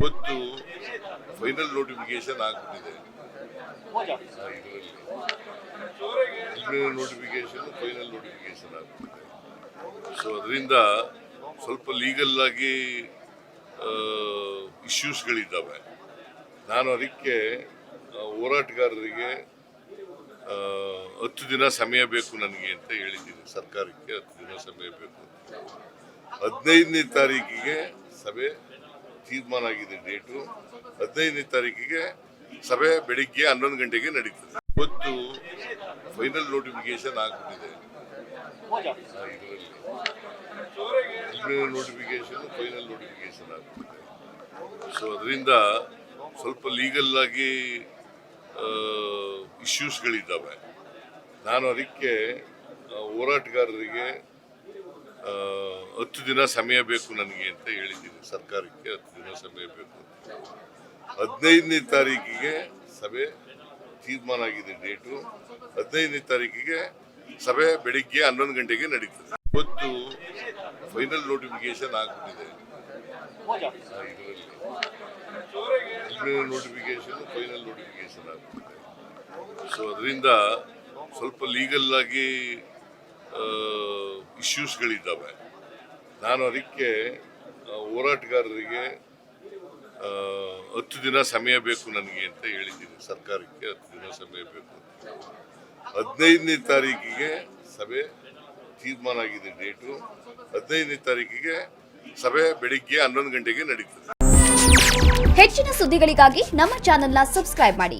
ಇವತ್ತು final notification ಆಗ್ಬಿಟ್ಟಿದೆ. Notification final notification ಆಗ್ಬಿಟ್ಟಿದೆ. ಸೊ ಅದರಿಂದ ಸ್ವಲ್ಪ ಲೀಗಲ್ ಆಗಿ ಇಶ್ಯೂಸ್ಗಳಿದ್ದಾವೆ. ನಾನು ಅದಕ್ಕೆ ಹೋರಾಟಗಾರರಿಗೆ 10 ದಿನ ಸಮಯ ಬೇಕು ನನಗೆ ಅಂತ ಹೇಳಿದ್ದೀನಿ. ಸರ್ಕಾರಕ್ಕೆ 10 ದಿನ ಸಮಯ ಬೇಕು. 15ನೇ ತಾರೀಕಿಗೆ ಸಭೆ ತೀರ್ಮಾನ ಆಗಿದೆ. ಡೇಟು 15ನೇ ತಾರೀಕಿಗೆ ಸಭೆ ಬೆಳಿಗ್ಗೆ 11 ಗಂಟೆಗೆ ನಡೀತದೆ. ಇವತ್ತು ಫೈನಲ್ ನೋಟಿಫಿಕೇಶನ್ ಆಗ್ಬಿಟ್ಟಿದೆ. ನೋಟಿಫಿಕೇಶನ್ ಫೈನಲ್ ನೋಟಿಫಿಕೇಶನ್ ಆಗ್ಬಿಟ್ಟಿದೆ. ಸೊ ಅದರಿಂದ ಸ್ವಲ್ಪ ಲೀಗಲ್ ಆಗಿ ಇಶ್ಯೂಸ್ಗಳಿದ್ದಾವೆ. ನಾನು ಅದಕ್ಕೆ ಹೋರಾಟಗಾರರಿಗೆ 10 ದಿನ ಸಮಯ ಬೇಕು ನನಗೆ ಅಂತ ಹೇಳಿದ್ದೀನಿ. ಸರ್ಕಾರಕ್ಕೆ 10 ದಿನ ಸಮಯ ಬೇಕು. 15ನೇ ತಾರೀಕಿಗೆ ಸಭೆ ತೀರ್ಮಾನ ಆಗಿದೆ. ಡೇಟು 15ನೇ ತಾರೀಕಿಗೆ ಸಭೆ ಬೆಳಿಗ್ಗೆ 11 ಗಂಟೆಗೆ ನಡೀತದೆ. ಇವತ್ತು ಫೈನಲ್ ನೋಟಿಫಿಕೇಶನ್ ಆಗ್ಬಿಟ್ಟಿದೆ. ನೋಟಿಫಿಕೇಶನ್ ಫೈನಲ್ ನೋಟಿಫಿಕೇಶನ್ ಆಗ್ಬಿಟ್ಟಿದೆ. ಸೊ ಅದರಿಂದ ಸ್ವಲ್ಪ ಲೀಗಲ್ ಆಗಿ ಇಶ್ಯೂಸ್ಗಳಿದ್ದಾವೆ. ನಾನು ಅದಕ್ಕೆ ಹೋರಾಟಗಾರರಿಗೆ 10 ದಿನ ಸಮಯ ಬೇಕು ನನಗೆ ಅಂತ ಹೇಳಿದ್ದೀನಿ. ಸರ್ಕಾರಕ್ಕೆ 10 ದಿನ ಸಮಯ ಬೇಕು. 15ನೇ ತಾರೀಕಿಗೆ ಸಭೆ ತೀರ್ಮಾನ ಆಗಿದೆ. ಡೇಟು 15ನೇ ತಾರೀಕಿಗೆ ಸಭೆ ಬೆಳಿಗ್ಗೆ 11 ಗಂಟೆಗೆ ನಡೀತದೆ. ಹೆಚ್ಚಿನ ಸುದ್ದಿಗಳಿಗಾಗಿ ನಮ್ಮ ಚಾನೆಲ್ನ ಸಬ್ಸ್ಕ್ರೈಬ್ ಮಾಡಿ.